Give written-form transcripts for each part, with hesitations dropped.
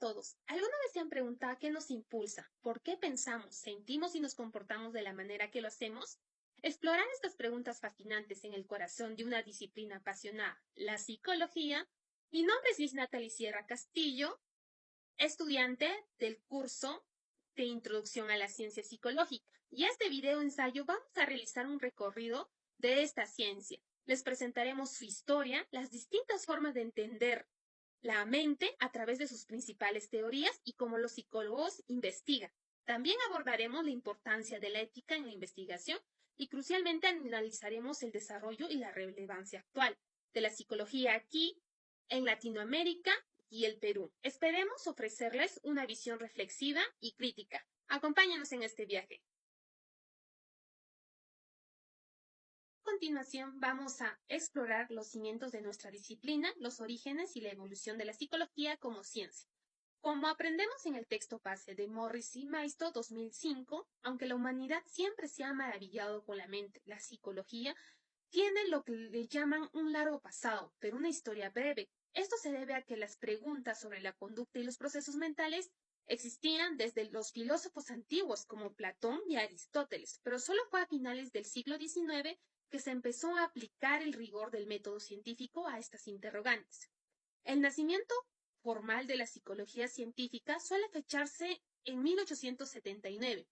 todos. ¿Alguna vez se han preguntado qué nos impulsa? ¿Por qué pensamos, sentimos y nos comportamos de la manera que lo hacemos? Explorar estas preguntas fascinantes en el corazón de una disciplina apasionada, la psicología. Mi nombre es Liz Natalie Sierra Castillo, estudiante del curso de Introducción a la Ciencia Psicológica. Y este video ensayo vamos a realizar un recorrido de esta ciencia. Les presentaremos su historia, las distintas formas de entender la mente a través de sus principales teorías y cómo los psicólogos investigan. También abordaremos la importancia de la ética en la investigación y crucialmente analizaremos el desarrollo y la relevancia actual de la psicología aquí en Latinoamérica y el Perú. Esperemos ofrecerles una visión reflexiva y crítica. Acompáñanos en este viaje. A continuación, vamos a explorar los cimientos de nuestra disciplina, los orígenes y la evolución de la psicología como ciencia. Como aprendemos en el texto base de Morris y Maisto 2005, aunque la humanidad siempre se ha maravillado con la mente, la psicología tiene lo que le llaman un largo pasado, pero una historia breve. Esto se debe a que las preguntas sobre la conducta y los procesos mentales existían desde los filósofos antiguos como Platón y Aristóteles, pero solo fue a finales del siglo XIX que se empezó a aplicar el rigor del método científico a estas interrogantes. El nacimiento formal de la psicología científica suele fecharse en 1879.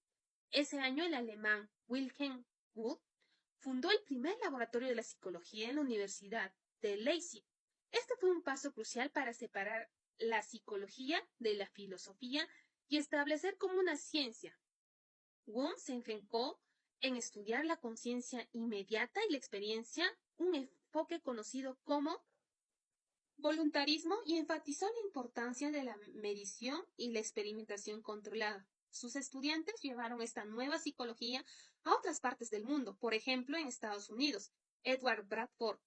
Ese año el alemán Wilhelm Wundt fundó el primer laboratorio de la psicología en la Universidad de Leipzig. Este fue un paso crucial para separar la psicología de la filosofía y establecer como una ciencia. Wundt se enfocó en estudiar la conciencia inmediata y la experiencia, un enfoque conocido como voluntarismo, y enfatizó la importancia de la medición y la experimentación controlada. Sus estudiantes llevaron esta nueva psicología a otras partes del mundo, por ejemplo en Estados Unidos. Edward Bradford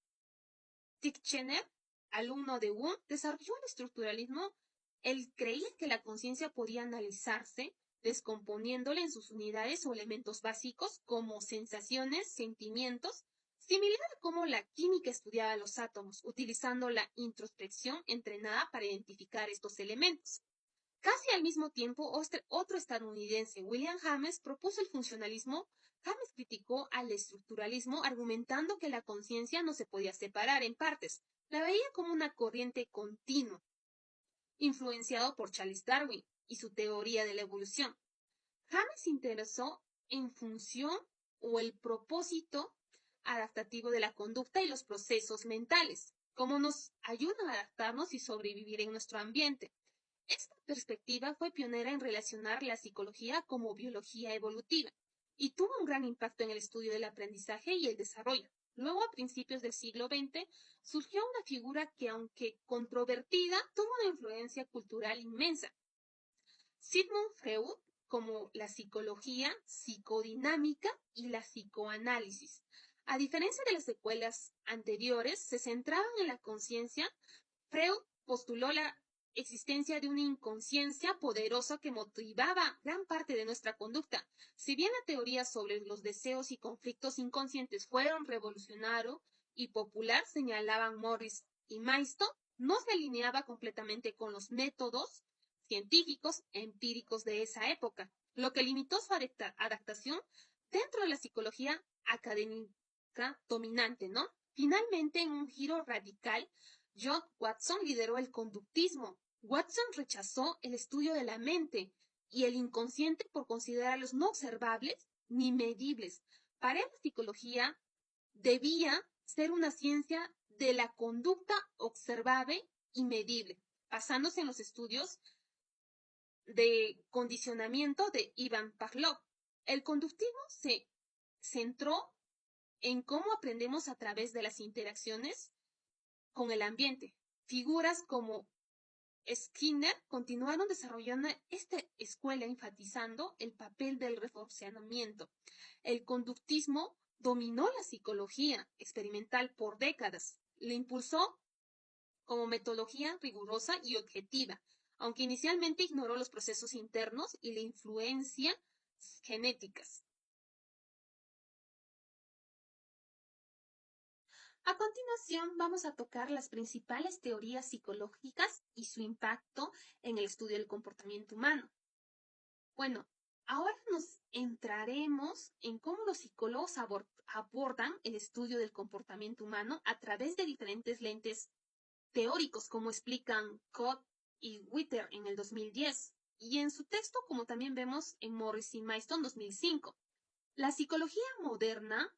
Titchener, alumno de Wundt, desarrolló el estructuralismo. Él creía que la conciencia podía analizarse descomponiéndola en sus unidades o elementos básicos como sensaciones, sentimientos, similar a cómo la química estudiaba los átomos, utilizando la introspección entrenada para identificar estos elementos. Casi al mismo tiempo, otro estadounidense, William James, propuso el funcionalismo. James criticó al estructuralismo, argumentando que la conciencia no se podía separar en partes, la veía como una corriente continua, influenciado por Charles Darwin y su teoría de la evolución. James se interesó en función o el propósito adaptativo de la conducta y los procesos mentales, cómo nos ayudan a adaptarnos y sobrevivir en nuestro ambiente. Esta perspectiva fue pionera en relacionar la psicología como biología evolutiva y tuvo un gran impacto en el estudio del aprendizaje y el desarrollo. Luego, a principios del siglo XX, surgió una figura que, aunque controvertida, tuvo una influencia cultural inmensa. Sigmund Freud, como la psicología psicodinámica y la psicoanálisis. A diferencia de las secuelas anteriores, se centraban en la conciencia. Freud postuló la existencia de una inconsciencia poderosa que motivaba gran parte de nuestra conducta. Si bien la teoría sobre los deseos y conflictos inconscientes fueron revolucionario y popular, señalaban Morris y Maisto, no se alineaba completamente con los métodos científicos empíricos de esa época, lo que limitó su adaptación dentro de la psicología académica dominante, ¿no? Finalmente, en un giro radical, John Watson lideró el conductismo. Watson rechazó el estudio de la mente y el inconsciente por considerarlos no observables ni medibles. Para la psicología debía ser una ciencia de la conducta observable y medible, basándose en los estudios de condicionamiento de Ivan Pavlov. El conductismo se centró en cómo aprendemos a través de las interacciones con el ambiente. Figuras como Skinner continuaron desarrollando esta escuela enfatizando el papel del reforzamiento. El conductismo dominó la psicología experimental por décadas. Le impulsó como metodología rigurosa y objetiva, aunque inicialmente ignoró los procesos internos y la influencia genéticas. A continuación, vamos a tocar las principales teorías psicológicas y su impacto en el estudio del comportamiento humano. Bueno, ahora nos entraremos en cómo los psicólogos abordan el estudio del comportamiento humano a través de diferentes lentes teóricos, como explican Cott y Witter en el 2010, y en su texto, como también vemos en Morris y Mayston 2005. La psicología moderna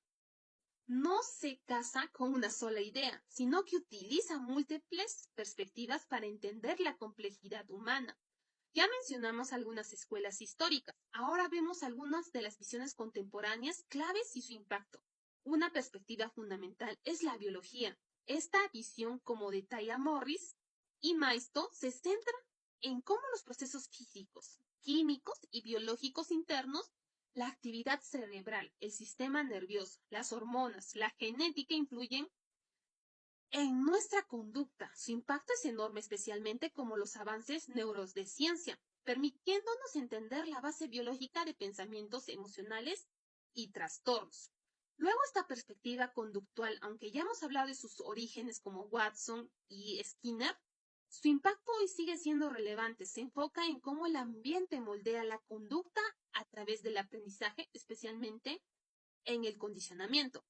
no se casa con una sola idea, sino que utiliza múltiples perspectivas para entender la complejidad humana. Ya mencionamos algunas escuelas históricas. Ahora vemos algunas de las visiones contemporáneas claves y su impacto. Una perspectiva fundamental es la biología. Esta visión, como detalla Morris y Maisto, se centra en cómo los procesos físicos, químicos y biológicos internos, la actividad cerebral, el sistema nervioso, las hormonas, la genética influyen en nuestra conducta. Su impacto es enorme, especialmente como los avances neurociencia, permitiéndonos entender la base biológica de pensamientos emocionales y trastornos. Luego, esta perspectiva conductual, aunque ya hemos hablado de sus orígenes como Watson y Skinner, su impacto hoy sigue siendo relevante. Se enfoca en cómo el ambiente moldea la conducta a través del aprendizaje, especialmente en el condicionamiento.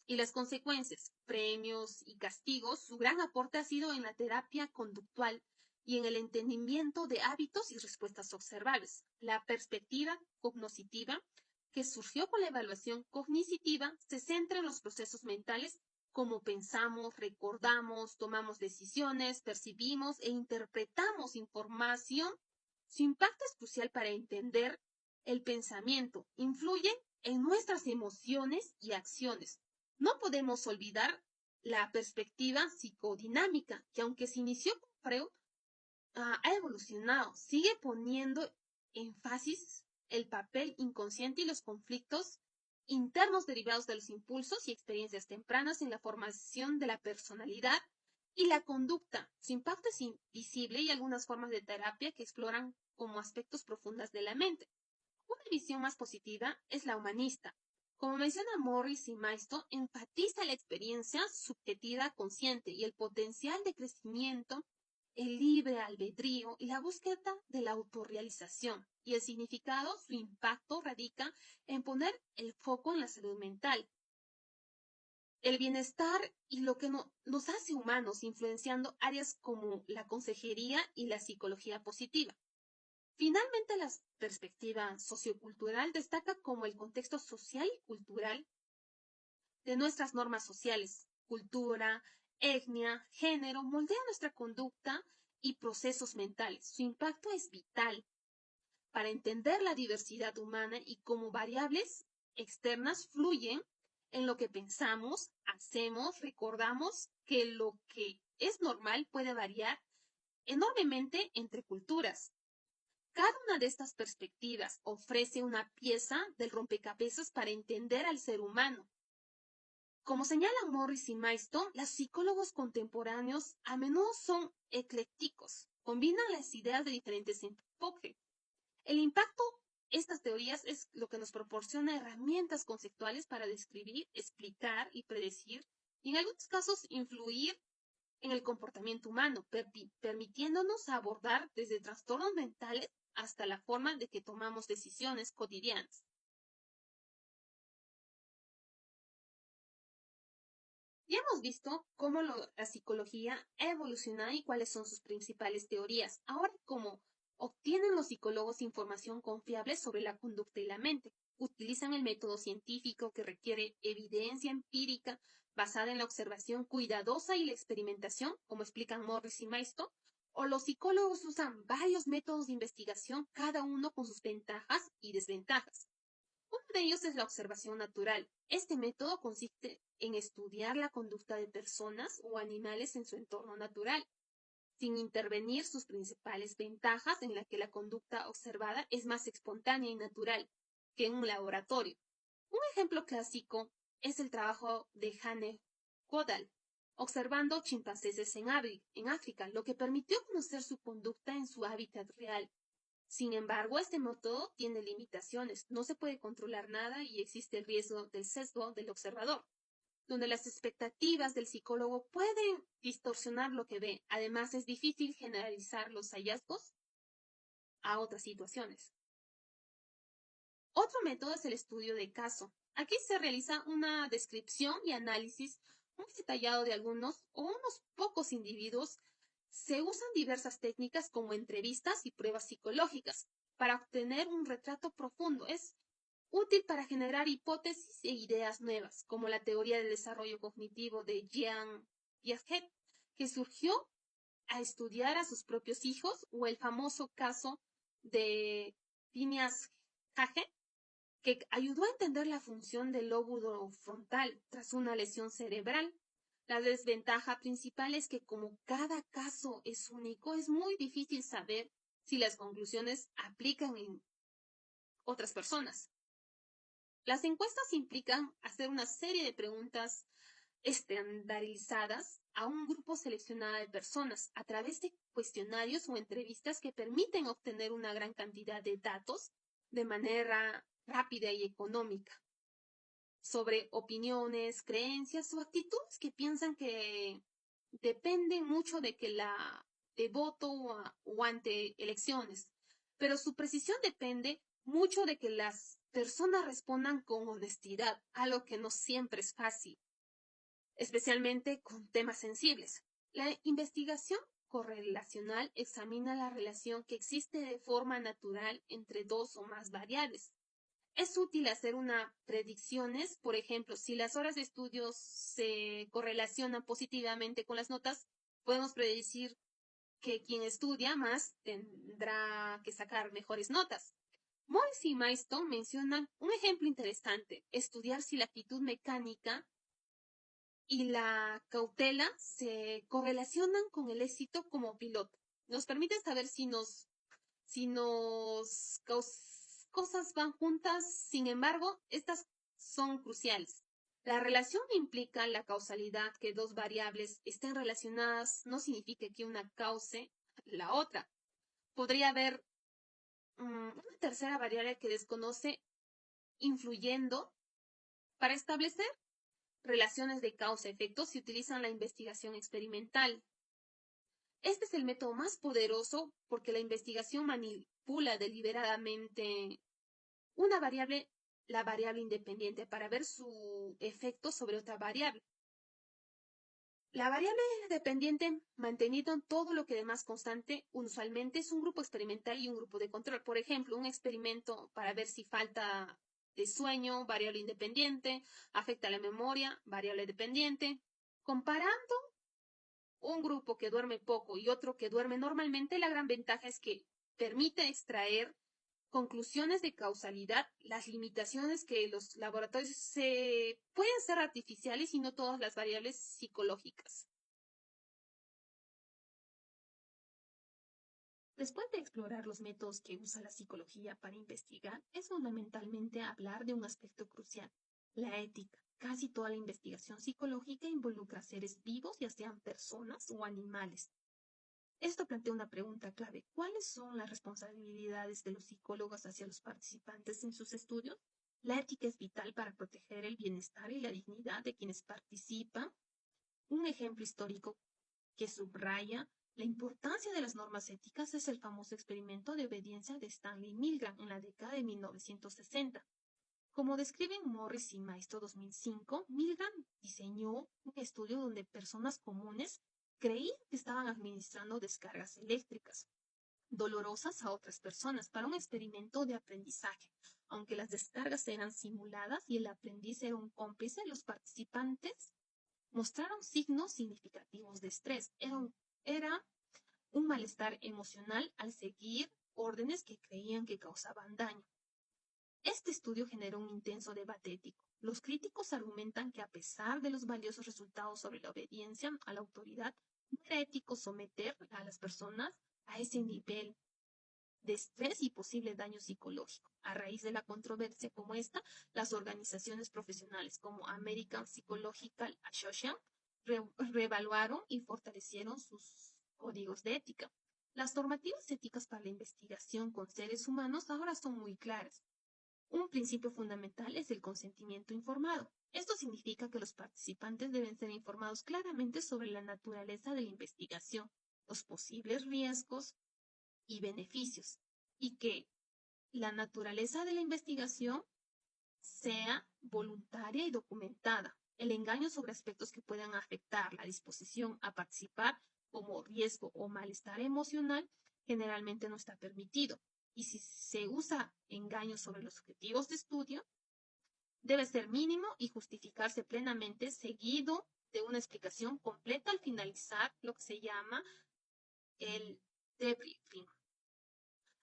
Y las consecuencias, premios y castigos, su gran aporte ha sido en la terapia conductual y en el entendimiento de hábitos y respuestas observables. La perspectiva cognoscitiva, que surgió con la evaluación cognitiva, se centra en los procesos mentales como pensamos, recordamos, tomamos decisiones, percibimos e interpretamos información. Su impacto es crucial para entender el pensamiento. Influye en nuestras emociones y acciones. No podemos olvidar la perspectiva psicodinámica, que aunque se inició con Freud, ha evolucionado, sigue poniendo énfasis el papel inconsciente y los conflictos internos derivados de los impulsos y experiencias tempranas en la formación de la personalidad y la conducta. Su impacto es invisible y algunas formas de terapia que exploran como aspectos profundos de la mente. Una visión más positiva es la humanista. Como menciona Morris y Maisto, enfatiza la experiencia subjetiva consciente y el potencial de crecimiento, el libre albedrío y la búsqueda de la autorrealización. Y el significado, su impacto radica en poner el foco en la salud mental, el bienestar y lo que nos hace humanos, influenciando áreas como la consejería y la psicología positiva. Finalmente, la perspectiva sociocultural destaca como el contexto social y cultural de nuestras normas sociales, cultura, etnia, género, moldea nuestra conducta y procesos mentales. Su impacto es vital para entender la diversidad humana y cómo variables externas fluyen en lo que pensamos, hacemos, recordamos que lo que es normal puede variar enormemente entre culturas. Cada una de estas perspectivas ofrece una pieza del rompecabezas para entender al ser humano. Como señalan Morris y Maisto, los psicólogos contemporáneos a menudo son eclécticos, combinan las ideas de diferentes enfoques. El impacto de estas teorías es lo que nos proporciona herramientas conceptuales para describir, explicar y predecir, y en algunos casos influir en el comportamiento humano, permitiéndonos abordar desde trastornos mentales hasta la forma de que tomamos decisiones cotidianas. Ya hemos visto cómo la psicología ha evolucionado y cuáles son sus principales teorías. Ahora, ¿cómo obtienen los psicólogos información confiable sobre la conducta y la mente? Utilizan el método científico que requiere evidencia empírica basada en la observación cuidadosa y la experimentación, como explican Morris y Maisto, o los psicólogos usan varios métodos de investigación, cada uno con sus ventajas y desventajas. Uno de ellos es la observación natural. Este método consiste en estudiar la conducta de personas o animales en su entorno natural, sin intervenir sus principales ventajas en la que la conducta observada es más espontánea y natural que en un laboratorio. Un ejemplo clásico es el trabajo de Jane Goodall, observando chimpancés en África, lo que permitió conocer su conducta en su hábitat real. Sin embargo, este método tiene limitaciones, no se puede controlar nada y existe el riesgo del sesgo del observador. donde las expectativas del psicólogo pueden distorsionar lo que ve. Además, es difícil generalizar los hallazgos a otras situaciones. Otro método es el estudio de caso. Aquí se realiza una descripción y análisis muy detallado de algunos o unos pocos individuos. Se usan diversas técnicas como entrevistas y pruebas psicológicas para obtener un retrato profundo. Es útil para generar hipótesis e ideas nuevas, como la teoría del desarrollo cognitivo de Jean Piaget, que surgió a estudiar a sus propios hijos, o el famoso caso de Phineas Gage, que ayudó a entender la función del lóbulo frontal tras una lesión cerebral. La desventaja principal es que como cada caso es único, es muy difícil saber si las conclusiones aplican en otras personas. Las encuestas implican hacer una serie de preguntas estandarizadas a un grupo seleccionado de personas a través de cuestionarios o entrevistas que permiten obtener una gran cantidad de datos de manera rápida y económica sobre opiniones, creencias o actitudes que piensan que dependen mucho de voto o ante elecciones, pero su precisión depende mucho de que las personas respondan con honestidad, algo que no siempre es fácil, especialmente con temas sensibles. La investigación correlacional examina la relación que existe de forma natural entre dos o más variables. Es útil hacer unas predicciones, por ejemplo, si las horas de estudio se correlacionan positivamente con las notas, podemos predecir que quien estudia más tendrá que sacar mejores notas. Morris y Maiston mencionan un ejemplo interesante: estudiar si la actitud mecánica y la cautela se correlacionan con el éxito como piloto. Nos permite saber si cosas van juntas. Sin embargo, estas son cruciales. La relación implica la causalidad. Que dos variables estén relacionadas no significa que una cause la otra. Podría haber una tercera variable que desconoce influyendo. Para establecer relaciones de causa-efecto se utiliza la investigación experimental. Este es el método más poderoso porque la investigación manipula deliberadamente una variable, la variable independiente, para ver su efecto sobre otra variable. La variable dependiente, mantenido en todo lo que demás constante, usualmente es un grupo experimental y un grupo de control. Por ejemplo, un experimento para ver si falta de sueño, variable independiente, afecta la memoria, variable dependiente. Comparando un grupo que duerme poco y otro que duerme normalmente, la gran ventaja es que permite extraer conclusiones de causalidad. Las limitaciones que los laboratorios pueden ser artificiales y no todas las variables psicológicas. Después de explorar los métodos que usa la psicología para investigar, es fundamentalmente hablar de un aspecto crucial: la ética. Casi toda la investigación psicológica involucra seres vivos, ya sean personas o animales. Esto plantea una pregunta clave: ¿cuáles son las responsabilidades de los psicólogos hacia los participantes en sus estudios? La ética es vital para proteger el bienestar y la dignidad de quienes participan. Un ejemplo histórico que subraya la importancia de las normas éticas es el famoso experimento de obediencia de Stanley Milgram en la década de 1960. Como describen Morris y Maestro 2005, Milgram diseñó un estudio donde personas comunes creían que estaban administrando descargas eléctricas dolorosas a otras personas para un experimento de aprendizaje. Aunque las descargas eran simuladas y el aprendiz era un cómplice, los participantes mostraron signos significativos de estrés. Era un malestar emocional al seguir órdenes que creían que causaban daño. Este estudio generó un intenso debate ético. Los críticos argumentan que, a pesar de los valiosos resultados sobre la obediencia a la autoridad, no era ético someter a las personas a ese nivel de estrés y posible daño psicológico. A raíz de la controversia como esta, las organizaciones profesionales como American Psychological Association reevaluaron y fortalecieron sus códigos de ética. Las normativas éticas para la investigación con seres humanos ahora son muy claras. Un principio fundamental es el consentimiento informado. Esto significa que los participantes deben ser informados claramente sobre la naturaleza de la investigación, los posibles riesgos y beneficios, y que la naturaleza de la investigación sea voluntaria y documentada. El engaño sobre aspectos que puedan afectar la disposición a participar, como riesgo o malestar emocional, generalmente no está permitido. Y si se usa engaño sobre los objetivos de estudio, debe ser mínimo y justificarse plenamente, seguido de una explicación completa al finalizar lo que se llama el debriefing.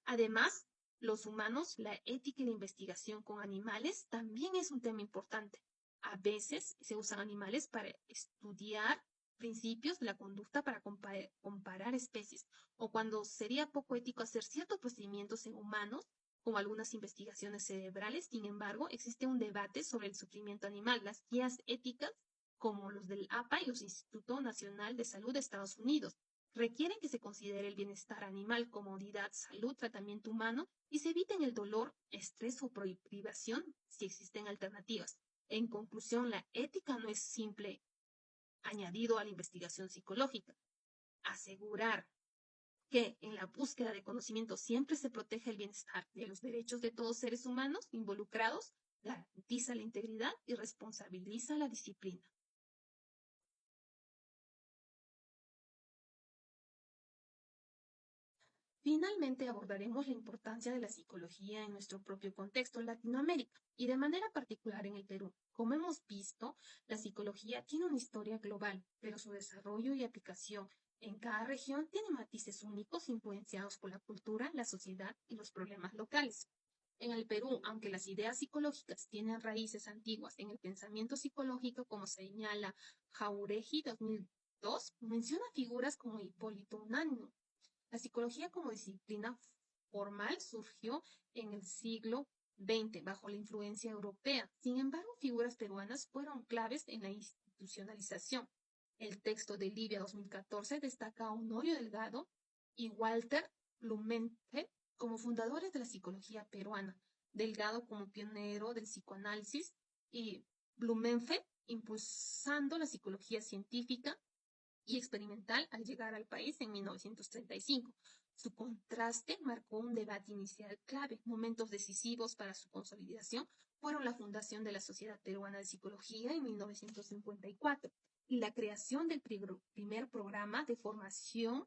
Además, los humanos, la ética y la investigación con animales también es un tema importante. A veces se usan animales para estudiar principios de la conducta para comparar especies, o cuando sería poco ético hacer ciertos procedimientos en humanos, como algunas investigaciones cerebrales. Sin embargo, existe un debate sobre el sufrimiento animal. Las guías éticas, como los del APA y los Instituto Nacional de Salud de Estados Unidos, requieren que se considere el bienestar animal, comodidad, salud, tratamiento humano y se eviten el dolor, estrés o privación si existen alternativas. En conclusión, la ética no es simple añadido a la investigación psicológica. Asegurar que en la búsqueda de conocimiento siempre se proteja el bienestar y los derechos de todos seres humanos involucrados garantiza la integridad y responsabiliza la disciplina. Finalmente abordaremos la importancia de la psicología en nuestro propio contexto, Latinoamérica, y de manera particular en el Perú. Como hemos visto, la psicología tiene una historia global, pero su desarrollo y aplicación en cada región tiene matices únicos influenciados por la cultura, la sociedad y los problemas locales. En el Perú, aunque las ideas psicológicas tienen raíces antiguas en el pensamiento psicológico, como señala Jauregui 2002, menciona figuras como Hipólito Unanue. La psicología como disciplina formal surgió en el siglo XX bajo la influencia europea. Sin embargo, figuras peruanas fueron claves en la institucionalización. El texto de Livia 2014 destaca a Honorio Delgado y Walter Blumenfeld como fundadores de la psicología peruana. Delgado como pionero del psicoanálisis y Blumenfeld impulsando la psicología científica y experimental al llegar al país en 1935. Su contraste marcó un debate inicial clave. Momentos decisivos para su consolidación fueron la fundación de la Sociedad Peruana de Psicología en 1954 y la creación del primer programa de formación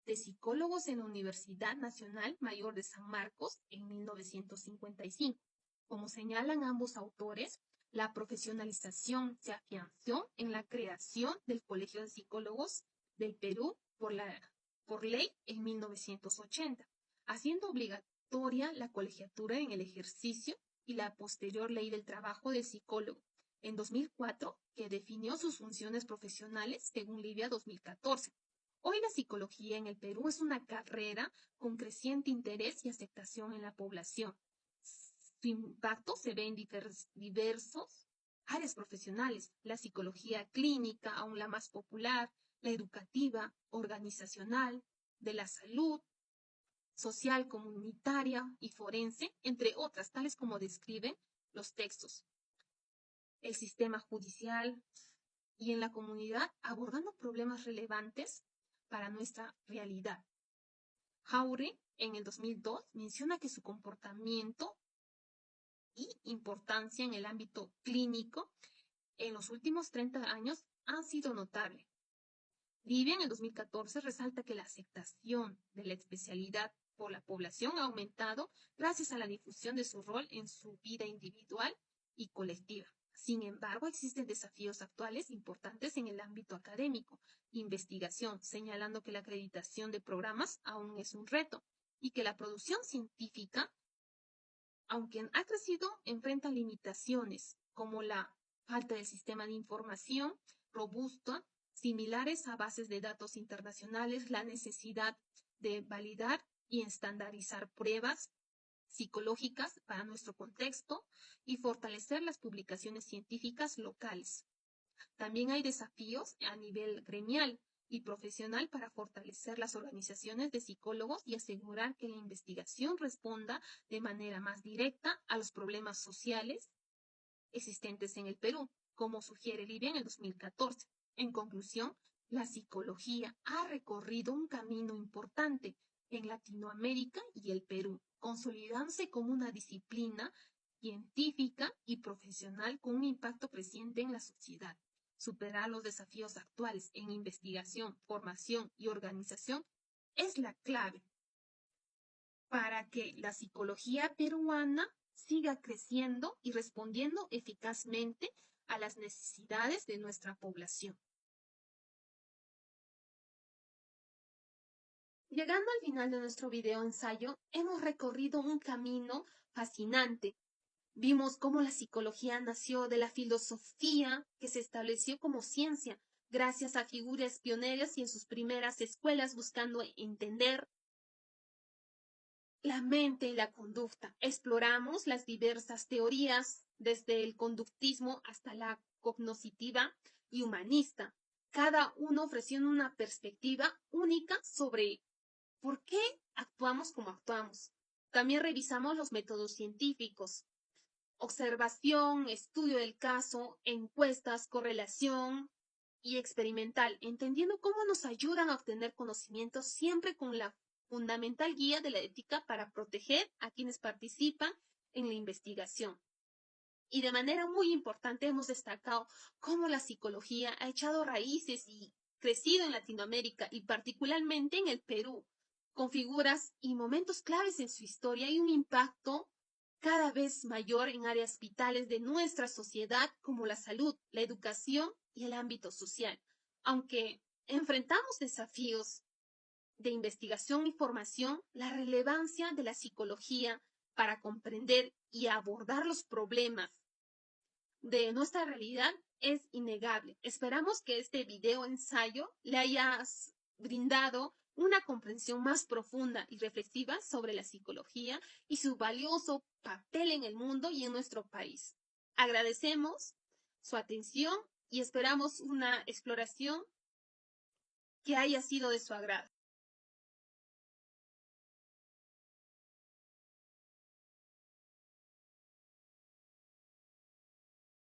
de psicólogos en la Universidad Nacional Mayor de San Marcos en 1955. Como señalan ambos autores, la profesionalización se afianzó en la creación del Colegio de Psicólogos del Perú por ley en 1980, haciendo obligatoria la colegiatura en el ejercicio y la posterior ley del trabajo del psicólogo en 2004, que definió sus funciones profesionales según Livia 2014. Hoy la psicología en el Perú es una carrera con creciente interés y aceptación en la población. Su impacto se ve en diversos áreas profesionales, la psicología clínica, aún la más popular, la educativa, organizacional, de la salud, social, comunitaria y forense, entre otras, tales como describen los textos. El sistema judicial y en la comunidad, abordando problemas relevantes para nuestra realidad. Jauregui, en el 2002, menciona que su comportamiento y importancia en el ámbito clínico en los últimos 30 años han sido notables. Livia en el 2014 resalta que la aceptación de la especialidad por la población ha aumentado gracias a la difusión de su rol en su vida individual y colectiva. Sin embargo, existen desafíos actuales importantes en el ámbito académico, investigación, señalando que la acreditación de programas aún es un reto y que la producción científica, aunque ha crecido, enfrenta limitaciones como la falta de sistema de información robusta, similares a bases de datos internacionales, la necesidad de validar y estandarizar pruebas psicológicas para nuestro contexto y fortalecer las publicaciones científicas locales. También hay desafíos a nivel gremial y profesional para fortalecer las organizaciones de psicólogos y asegurar que la investigación responda de manera más directa a los problemas sociales existentes en el Perú. como sugiere Livia en el 2014. En conclusión, la psicología ha recorrido un camino importante en Latinoamérica y el Perú, consolidándose como una disciplina científica y profesional con un impacto creciente en la sociedad. Superar los desafíos actuales en investigación, formación y organización es la clave para que la psicología peruana siga creciendo y respondiendo eficazmente a las necesidades de nuestra población. Llegando al final de nuestro video ensayo, hemos recorrido un camino fascinante. Vimos cómo la psicología nació de la filosofía que se estableció como ciencia, gracias a figuras pioneras y en sus primeras escuelas buscando entender la mente y la conducta. Exploramos las diversas teorías, desde el conductismo hasta la cognoscitiva y humanista, cada uno ofreciendo una perspectiva única sobre por qué actuamos como actuamos. También revisamos los métodos científicos: observación, estudio del caso, encuestas, correlación y experimental, entendiendo cómo nos ayudan a obtener conocimientos siempre con la fundamental guía de la ética para proteger a quienes participan en la investigación. Y de manera muy importante hemos destacado cómo la psicología ha echado raíces y crecido en Latinoamérica y particularmente en el Perú, con figuras y momentos claves en su historia y un impacto cada vez mayor en áreas vitales de nuestra sociedad como la salud, la educación y el ámbito social. Aunque enfrentamos desafíos de investigación y formación, la relevancia de la psicología para comprender y abordar los problemas de nuestra realidad es innegable. Esperamos que este video ensayo le hayas brindado una comprensión más profunda y reflexiva sobre la psicología y su valioso papel en el mundo y en nuestro país. Agradecemos su atención y esperamos una exploración que haya sido de su agrado.